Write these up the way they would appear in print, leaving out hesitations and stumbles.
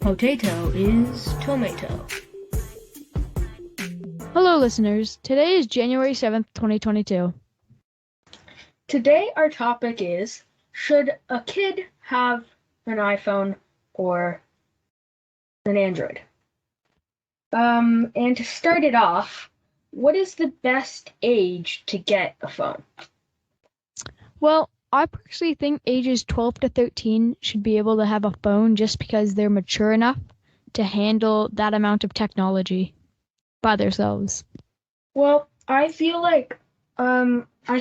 Potato is tomato. Hello, listeners. Today is January 7th, 2022. Today our topic is, should a kid have an iPhone or an Android? And to start it off, what is the best age to get a phone? Well, I personally think ages 12 to 13 should be able to have a phone just because they're mature enough to handle that amount of technology by themselves. Well, I feel I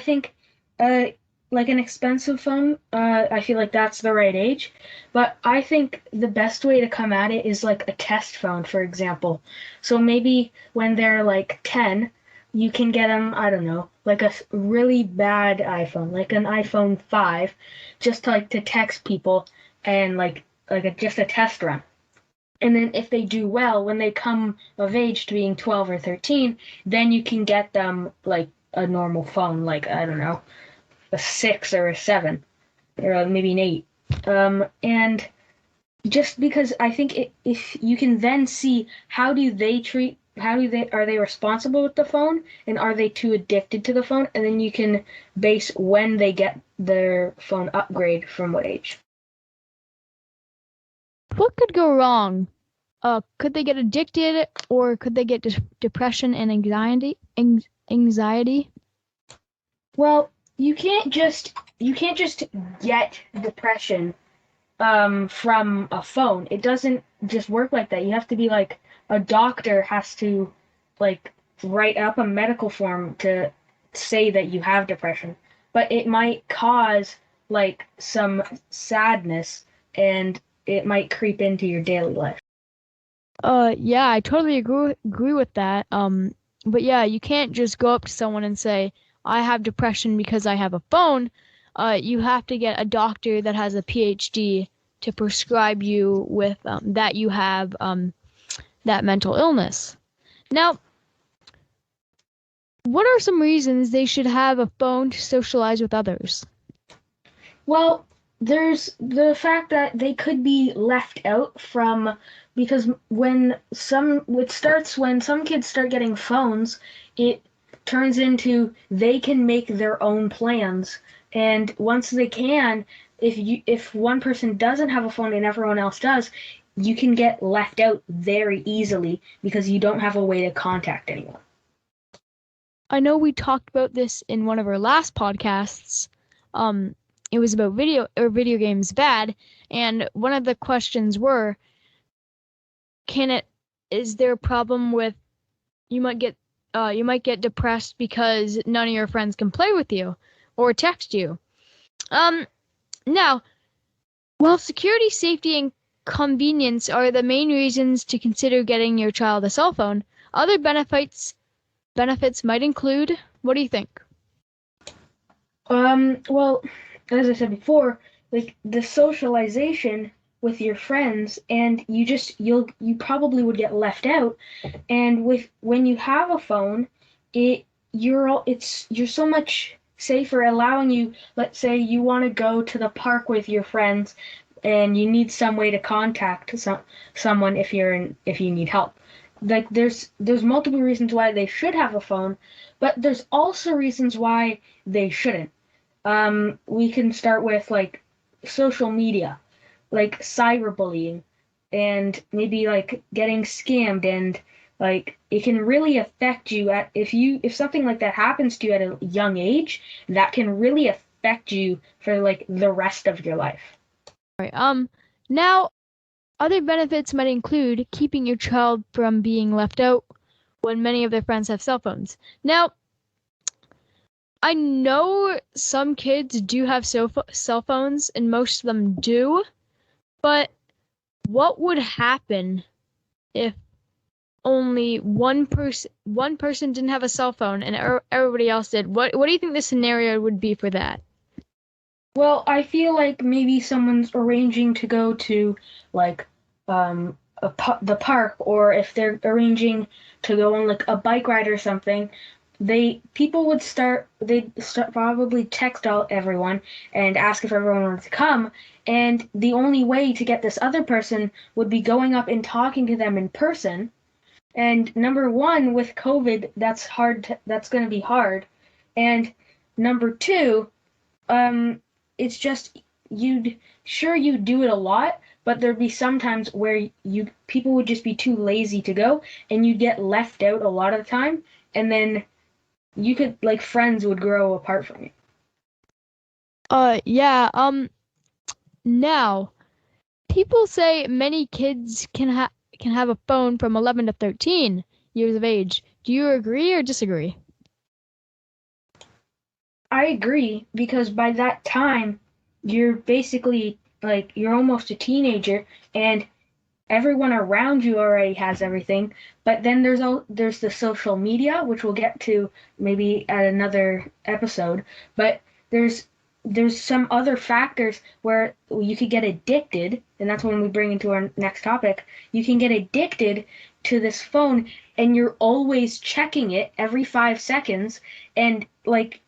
think, uh, like an expensive phone, I feel like that's the right age. But I think the best way to come at it is like a test phone, for example. So maybe when they're like 10, you can get them, I don't know, like a really bad iPhone, like an iPhone 5, just to text people and just a test run. And then if they do well, when they come of age to being 12 or 13, then you can get them like a normal phone, like, I don't know, a 6 or a 7, or maybe an 8. And just because I think if you can then see are they responsible with the phone, and are they too addicted to the phone, and then you can base when they get their phone upgrade from what age. What could go wrong? Could they get addicted, or could they get depression and anxiety? Well, you can't just get depression from a phone. It doesn't just work like that. You have to be like a doctor has to like write up a medical form to say that you have depression. But it might cause like some sadness, and it might creep into your daily life. Yeah, I totally agree with that. But yeah, you can't just go up to someone and say, I have depression because I have a phone. You have to get a doctor that has a PhD to prescribe you with that you have that mental illness. Now, what are some reasons they should have a phone to socialize with others? Well, there's the fact that they could be left out from, because it starts when some kids start getting phones, it turns into they can make their own plans. And once they can, if one person doesn't have a phone and everyone else does, you can get left out very easily because you don't have a way to contact anyone. I know we talked about this in one of our last podcasts. It was about video games bad, and one of the questions were, is there a problem with you might get depressed because none of your friends can play with you or text you. Now, while security, safety, and convenience are the main reasons to consider getting your child a cell phone, other benefits might include, what do you think? Well, as I said before, like the socialization with your friends, and you probably would get left out. And when you have a phone, you're so much safer, allowing you, let's say you want to go to the park with your friends and you need some way to contact someone if you need help. Like there's multiple reasons why they should have a phone, but there's also reasons why they shouldn't. We can start with like social media, like cyberbullying, and maybe like getting scammed, and like it can really affect you if something like that happens to you at a young age, that can really affect you for like the rest of your life. All right. Now, other benefits might include keeping your child from being left out when many of their friends have cell phones. Now, I know some kids do have cell phones, and most of them do, but what would happen if only one person didn't have a cell phone and everybody else did? What do you think the scenario would be for that? Well, I feel like maybe someone's arranging to go to like the park, or if they're arranging to go on like a bike ride or something, they'd start probably text all everyone and ask if everyone wanted to come, and the only way to get this other person would be going up and talking to them in person. And number one, with COVID, that's going to be hard. And number two, um, it's just you'd do it a lot, but there'd be some times where you people would just be too lazy to go, and you'd get left out a lot of the time, and then you could like friends would grow apart from you. Yeah. Now people say many kids can have a phone from 11 to 13 years of age. Do you agree or disagree? I agree because by that time you're basically like you're almost a teenager, and everyone around you already has everything. But then there's the social media, which we'll get to maybe at another episode. But there's some other factors where you could get addicted, and that's when we bring into our next topic. You can get addicted to this phone, and you're always checking it every 5 seconds, and like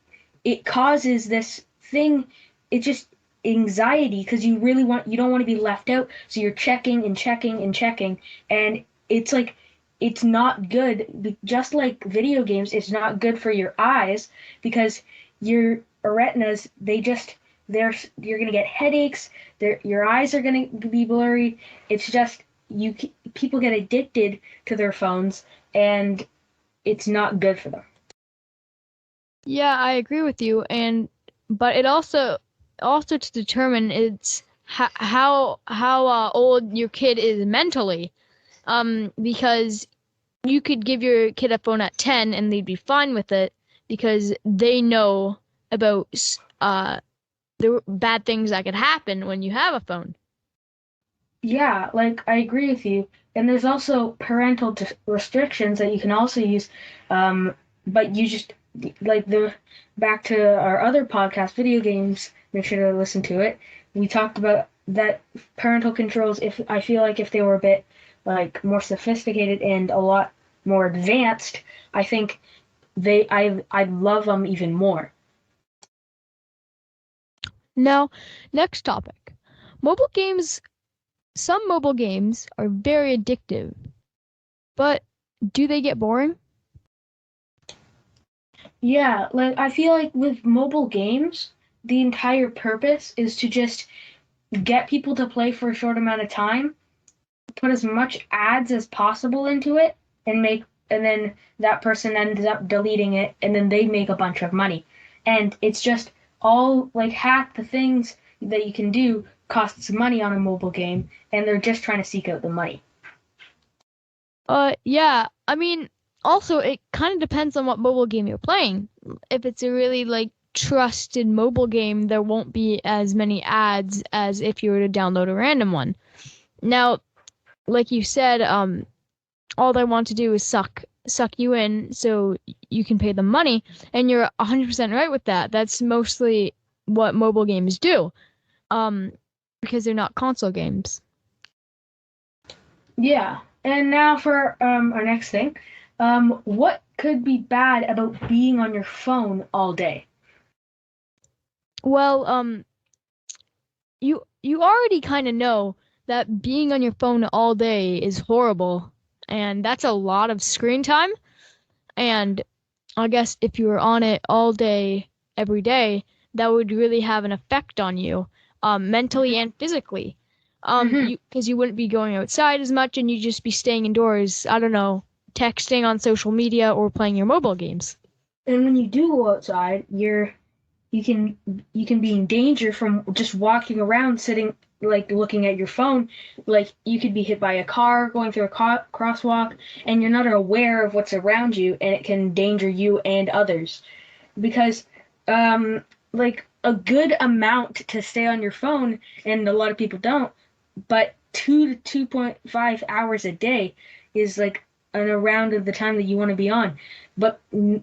it causes this thing. It just anxiety because you don't want to be left out, so you're checking and checking and checking, and it's like it's not good. Just like video games, it's not good for your eyes because your retinas they're you're gonna get headaches. Your eyes are gonna be blurry. It's just you people get addicted to their phones, and it's not good for them. Yeah, I agree with you, and but it also to determine it's how old your kid is mentally. Because you could give your kid a phone at 10 and they'd be fine with it because they know about the bad things that could happen when you have a phone. Yeah, like I agree with you. And there's also parental restrictions that you can also use. Um, but you just like the back to our other podcast, video games. Make sure to listen to it. We talked about that parental controls. If I feel like if they were a bit like more sophisticated and a lot more advanced, I think I'd love them even more. Now, next topic. Mobile games, some mobile games are very addictive, but do they get boring? Yeah, like I feel like with mobile games, the entire purpose is to just get people to play for a short amount of time, put as much ads as possible into it, and then that person ends up deleting it, and then they make a bunch of money. And it's just all like half the things that you can do costs money on a mobile game, and they're just trying to seek out the money. Yeah. I mean, also it kind of depends on what mobile game you're playing. If it's a really like trusted mobile game, there won't be as many ads as if you were to download a random one. Now, like you said, all they want to do is suck you in so you can pay them money, and you're 100% right with that. That's mostly what mobile games do. Um, because they're not console games. Yeah. And now for our next thing. What could be bad about being on your phone all day? Well, you already kind of know that being on your phone all day is horrible, and that's a lot of screen time. And I guess if you were on it all day, every day, that would really have an effect on you, mentally and physically. Mm-hmm. Because you wouldn't be going outside as much, and you'd just be staying indoors. I don't know, texting on social media or playing your mobile games. And when you do go outside, you can you can be in danger from just walking around sitting like looking at your phone. Like you could be hit by a car going through a crosswalk, and you're not aware of what's around you, and it can endanger you and others because like a good amount to stay on your phone, and a lot of people don't, but 2 to 2.5 hours a day is like an around of the time that you want to be on. But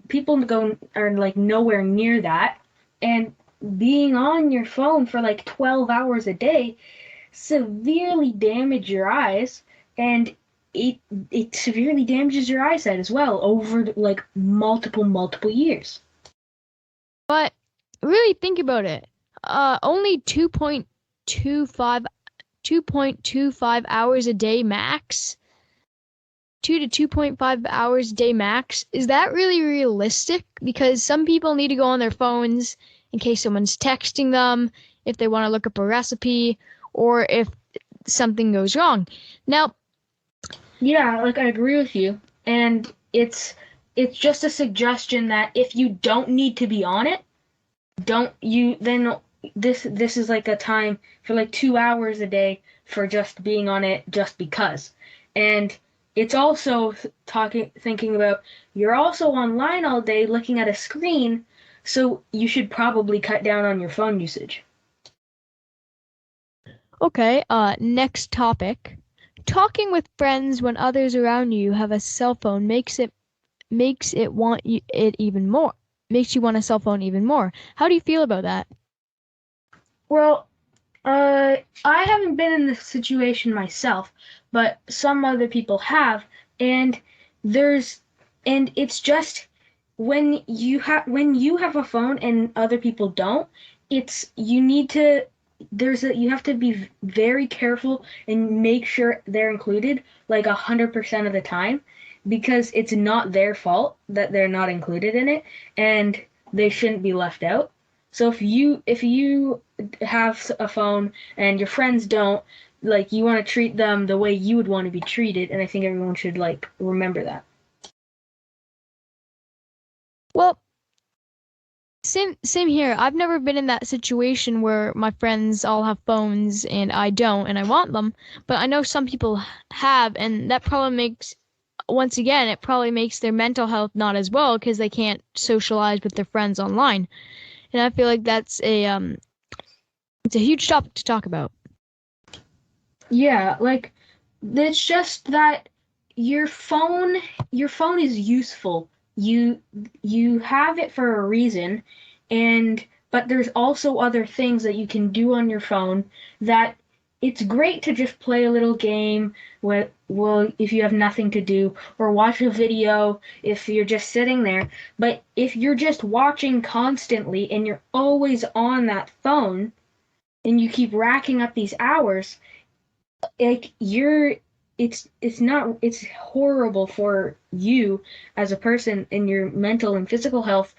people go are like nowhere near that, and being on your phone for like 12 hours a day severely damage your eyes, and it severely damages your eyesight as well over like multiple years. But really think about it. Only 2.25 hours a day max. 2 to 2.5 hours a day max. Is that really realistic? Because some people need to go on their phones in case someone's texting them, if they want to look up a recipe, or if something goes wrong. Now, Yeah, like I agree with you. And it's just a suggestion that if you don't need to be on it, don't you then this is like a time for like 2 hours a day for just being on it just because. And it's also thinking about you're also online all day looking at a screen, so you should probably cut down on your phone usage. okay, next topic. Talking with friends when others around you have a cell phone makes it want you it even more. Makes you want a cell phone even more. How do you feel about that? Well, I haven't been in this situation myself, but some other people have, and there's, and it's just when you have a phone and other people don't, it's you need to you have to be very careful and make sure they're included like 100% of the time because it's not their fault that they're not included in it and they shouldn't be left out. So if you have a phone and your friends don't, like you want to treat them the way you would want to be treated, and I think everyone should like remember that. Well, same here. I've never been in that situation where my friends all have phones and I don't and I want them, but I know some people have, and that probably makes once again it probably makes their mental health not as well because they can't socialize with their friends online. And I feel like that's a it's a huge topic to talk about. Yeah, like it's just that your phone your phone is useful. You have it for a reason, and but there's also other things that you can do on your phone that it's great to just play a little game well if you have nothing to do or watch a video if you're just sitting there. But if you're just watching constantly and you're always on that phone and you keep racking up these hours, like you're it's not it's horrible for you as a person in your mental and physical health.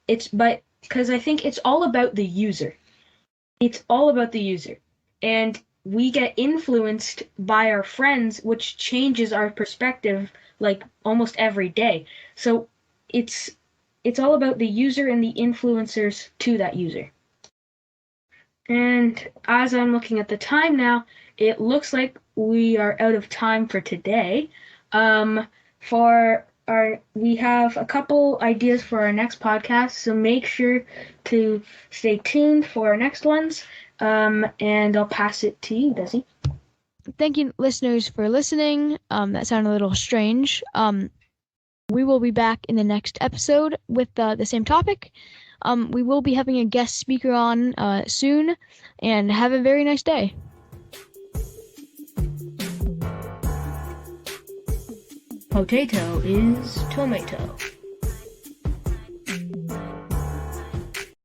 It's but because I think it's all about the user. It's all about the user. And we get influenced by our friends, which changes our perspective like almost every day. So it's it's all about the user and the influencers to that user. And as I'm looking at the time now, it looks like we are out of time for today. For our, we have a couple ideas for our next podcast, so make sure to stay tuned for our next ones. And I'll pass it to you, Desi. Thank you, listeners, for listening. That sounded a little strange. We will be back in the next episode with the same topic. We will be having a guest speaker on soon, and have a very nice day. Potato is tomato.